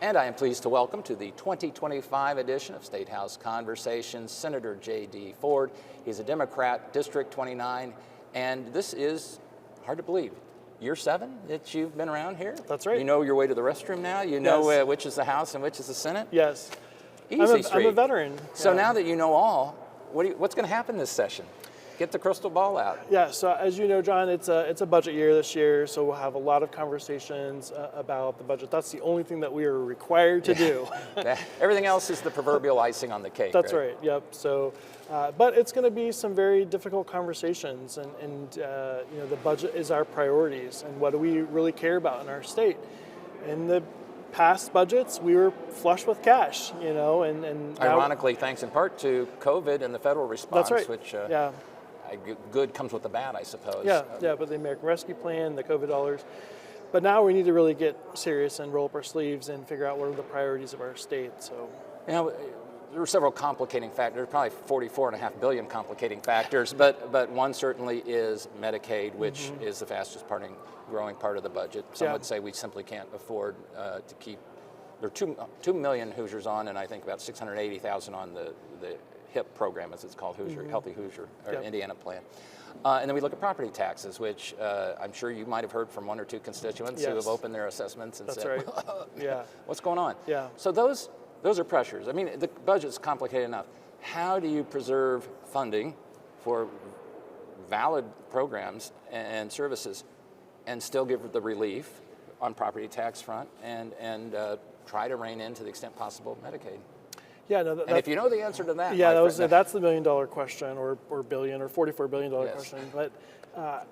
And I am pleased to welcome to the 2025 edition of Statehouse Conversations, Senator J.D. Ford. He's a Democrat, District 29, and this is, hard to believe, year 7 that you've been around here? That's right. You know your way to the restroom now? You know which is the House and which is the Senate? Yes. Easy street. I'm a veteran. So now that you know all, what's going to happen this session? Get the crystal ball out. Yeah, so as you know, John, it's a budget year this year, so we'll have a lot of conversations about the budget. That's the only thing that we are required to do. Everything else is the proverbial icing on the cake. That's right. Yep. So, but it's going to be some very difficult conversations, and you know, the budget is our priorities, and what do we really care about in our state? In the past budgets, we were flush with cash, you know, and ironically, thanks in part to COVID and the federal response, that's right. Which yeah. Good comes with the bad, I suppose. Yeah, but the American Rescue Plan, the COVID dollars. But now we need to really get serious and roll up our sleeves and figure out what are the priorities of our state. So, you know, there are several complicating factors, probably 44.5 billion complicating factors, but one certainly is Medicaid, which is the fastest growing part of the budget. Some would say we simply can't afford to keep, there are 2 million Hoosiers on, and I think about 680,000 on the HIP program, as it's called, Hoosier, Healthy Hoosier, or Indiana plan. And then we look at property taxes, which I'm sure you might have heard from one or two constituents who have opened their assessments and said, yeah, what's going on? Yeah. So those are pressures. I mean, the budget's complicated enough. How do you preserve funding for valid programs and services and still give the relief on property tax front and try to rein in, to the extent possible, Medicaid? Yeah, no, and if you know the answer to that, that's the $1 million question, or billion, or $44 billion question. But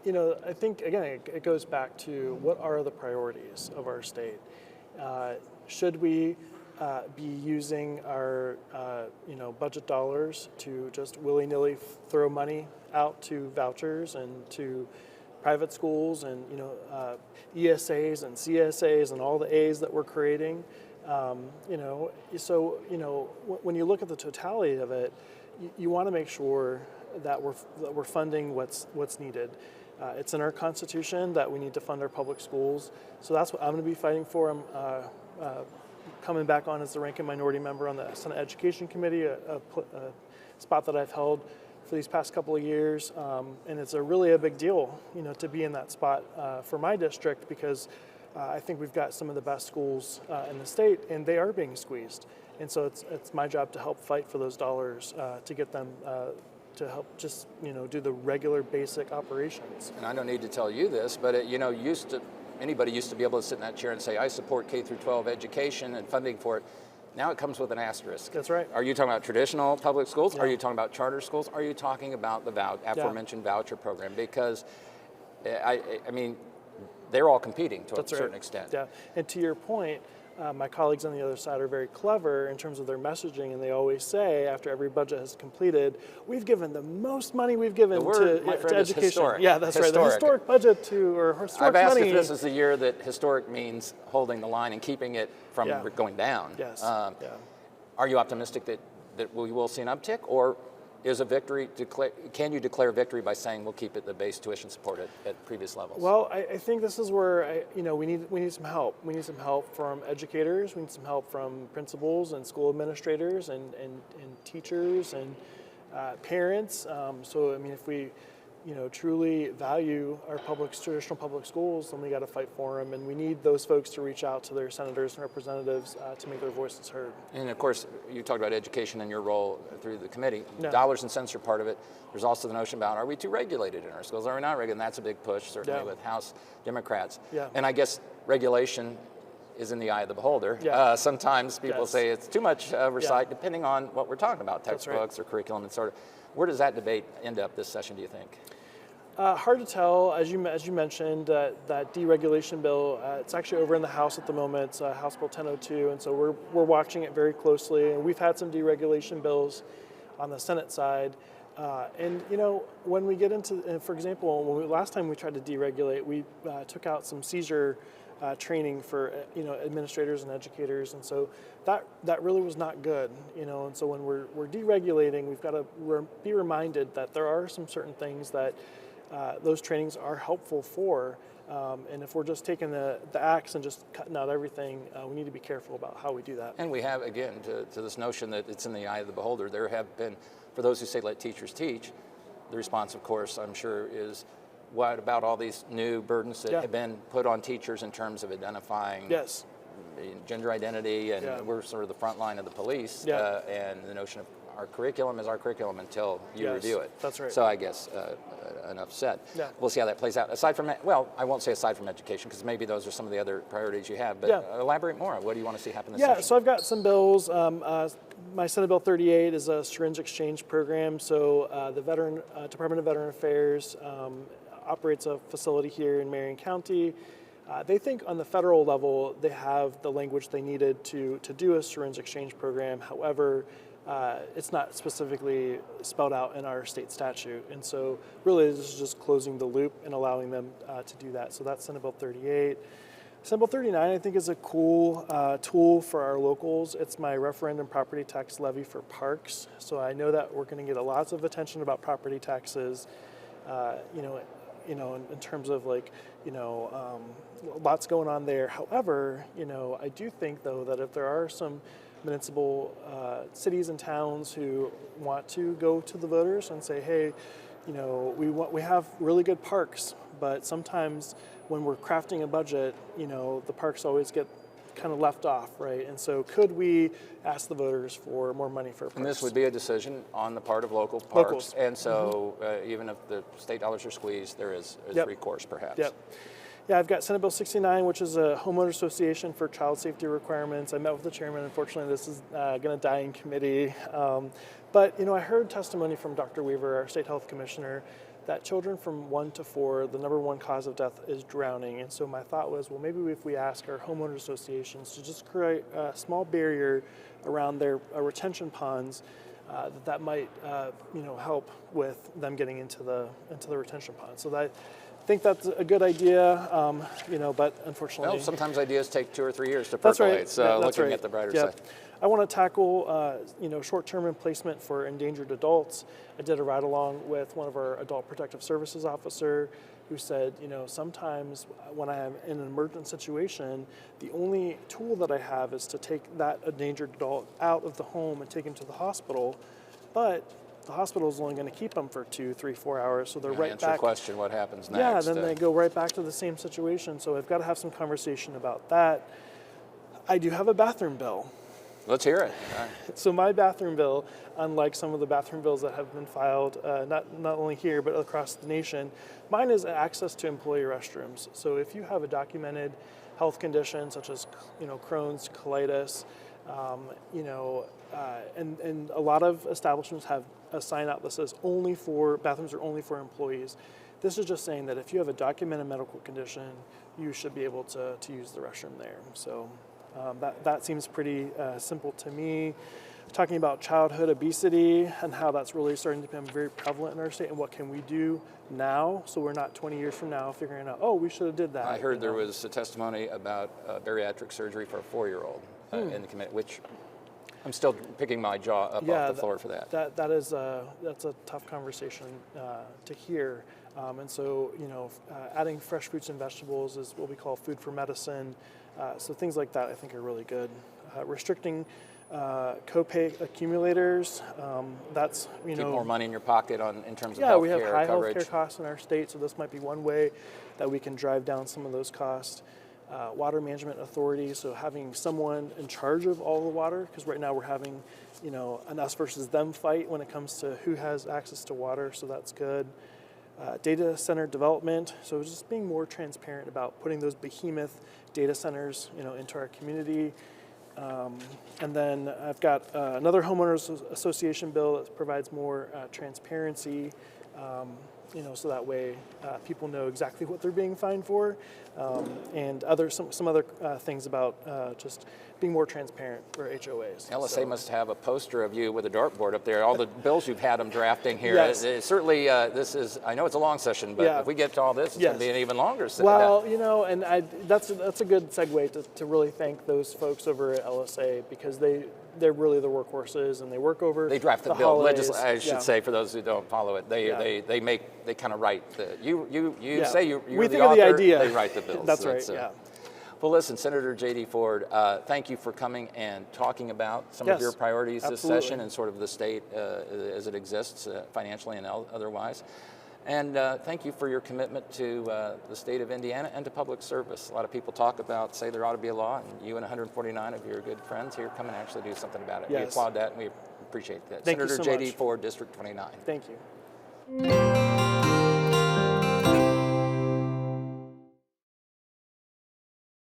you know, I think again, it goes back to what are the priorities of our state? Should we be using our budget dollars to just willy-nilly throw money out to vouchers and to private schools and ESAs and CSAs and all the A's that we're creating? When you look at the totality of it, you want to make sure that we're funding what's needed. It's in our Constitution that we need to fund our public schools, so that's what I'm going to be fighting for. I'm coming back on as the ranking minority member on the Senate Education Committee, a spot that I've held for these past couple of years, and it's really a big deal, to be in that spot for my district, because I think we've got some of the best schools in the state, and they are being squeezed. And so it's my job to help fight for those dollars to get them to help just do the regular basic operations. And I don't need to tell you this, but anybody used to be able to sit in that chair and say, I support K through 12 education and funding for it. Now it comes with an asterisk. That's right. Are you talking about traditional public schools? Yeah. Are you talking about charter schools? Are you talking about the aforementioned voucher program? Because I mean, they're all competing to a certain extent. Yeah, and to your point, my colleagues on the other side are very clever in terms of their messaging, and they always say, after every budget has completed, we've given the most money we've given to education. Historic. Yeah, that's right. The historic budget historic I've asked money. if this is the year that historic means holding the line and keeping it from going down. Yes. Are you optimistic that we will see an uptick, or is a victory can you declare victory by saying we'll keep it the base tuition support at previous levels? Well, I think this is where we need some help. We need some help from educators. We need some help from principals and school administrators and teachers and parents. So I mean, if we truly value our traditional public schools, then we got to fight for them, and we need those folks to reach out to their senators and representatives to make their voices heard. And of course, you talked about education and your role through the committee. Yeah. Dollars and cents are part of it. There's also the notion about, are we too regulated in our schools? Are we not regulated? And that's a big push, certainly with House Democrats. Yeah. And I guess regulation is in the eye of the beholder. Yeah. Sometimes people say it's too much oversight, depending on what we're talking about, textbooks or curriculum and sort of. Where does that debate end up this session, do you think? Hard to tell. As you mentioned, that deregulation bill, it's actually over in the House at the moment. It's House Bill 1002, and so we're watching it very closely. And we've had some deregulation bills on the Senate side. And when we get into, for example, last time we tried to deregulate, we took out some seizure training for administrators and educators, and so that really was not good. And so when we're deregulating, we've got to be reminded that there are some certain things that those trainings are helpful for. And if we're just taking the axe and just cutting out everything, we need to be careful about how we do that. And we have, again, to this notion that it's in the eye of the beholder, there have been, for those who say let teachers teach, the response, of course, I'm sure is, what about all these new burdens that have been put on teachers in terms of identifying gender identity, and we're sort of the front line of the police, and the notion of our curriculum is our curriculum until you review it. That's right. So I guess enough said. Yeah. We'll see how that plays out. Aside from, well, I won't say aside from education, because maybe those are some of the other priorities you have, but elaborate more. What do you want to see happen this session? So I've got some bills. My Senate Bill 38 is a syringe exchange program. So the Department of Veteran Affairs operates a facility here in Marion County. They think on the federal level they have the language they needed to do a syringe exchange program. However, it's not specifically spelled out in our state statute. And so really this is just closing the loop and allowing them to do that. So that's Senate Bill 38. Senate Bill 39 I think is a cool tool for our locals. It's my referendum property tax levy for parks. So I know that we're going to get lots of attention about property taxes, in terms of lots going on there. However, I do think though that if there are some municipal cities and towns who want to go to the voters and say, hey, we have really good parks, but sometimes when we're crafting a budget, the parks always get kind of left off, right? And so could we ask the voters for more money for parks? And this would be a decision on the part of local parks. Locals. And so even if the state dollars are squeezed, there is recourse perhaps. Yeah, I've got Senate Bill 69, which is a homeowner association for child safety requirements. I met with the chairman. Unfortunately, this is going to die in committee. But I heard testimony from Dr. Weaver, our state health commissioner, that children from 1 to 4, the number one cause of death is drowning. And so my thought was, well, maybe if we ask our homeowner associations to just create a small barrier around their retention ponds, that might help with them getting into the retention pond. So I think that's a good idea, but unfortunately, well, sometimes ideas take 2 or 3 years to percolate. Right. So looking at the brighter side. I want to tackle, short-term replacement for endangered adults. I did a ride-along with one of our adult protective services officer who said, sometimes when I am in an emergent situation, the only tool that I have is to take that endangered adult out of the home and take him to the hospital, but the hospital is only going to keep them for 2, 3, 4 hours, so they're right answer back. Answer question, what happens next? Yeah, then they go right back to the same situation. So I've got to have some conversation about that. I do have a bathroom bill. Let's hear it. So my bathroom bill, unlike some of the bathroom bills that have been filed, not only here but across the nation, mine is access to employee restrooms. So if you have a documented health condition such as Crohn's, colitis, and a lot of establishments have a sign out that says bathrooms are only for employees. This is just saying that if you have a documented medical condition, you should be able to use the restroom there. So that seems pretty simple to me. Talking about childhood obesity and how that's really starting to become very prevalent in our state, and what can we do now so we're not 20 years from now figuring out, we should have did that. I heard there was a testimony about bariatric surgery for a 4-year-old in the committee, which I'm still picking my jaw up off the floor for that. That's a tough conversation to hear. And so, adding fresh fruits and vegetables is what we call food for medicine. So things like that I think are really good. Restricting copay accumulators, that's, Keep more money in your pocket in terms of healthcare coverage. Yeah, we have high healthcare costs in our state, so this might be one way that we can drive down some of those costs. Water management authority, so having someone in charge of all the water, because right now we're having, an us versus them fight when it comes to who has access to water, so that's good. Data center development, so just being more transparent about putting those behemoth data centers, into our community. And then I've got another homeowners association bill that provides more transparency, so that way people know exactly what they're being fined for, and some other things about just being more transparent for HOAs. LSA must have a poster of you with a dartboard up there, all the bills you've had them drafting here. Yes. Certainly, this is, I know it's a long session, but if we get to all this, it's going to be an even longer session. Well, and that's a good segue to really thank those folks over at LSA, because they're really the workhorses, and they work over. They draft the bill. holidays. I should say, for those who don't follow it, they kind of write the. You say you're we the think author. of the idea. They write the bills. That's right. Yeah. Well, listen, Senator J.D. Ford, thank you for coming and talking about some of your priorities this session and sort of the state as it exists financially and otherwise. And thank you for your commitment to the state of Indiana and to public service. A lot of people say there ought to be a law, and you and 149 of your good friends here come and actually do something about it. Yes. We applaud that, and we appreciate that. Thank you Senator so J.D. much. Ford, District 29. Thank you.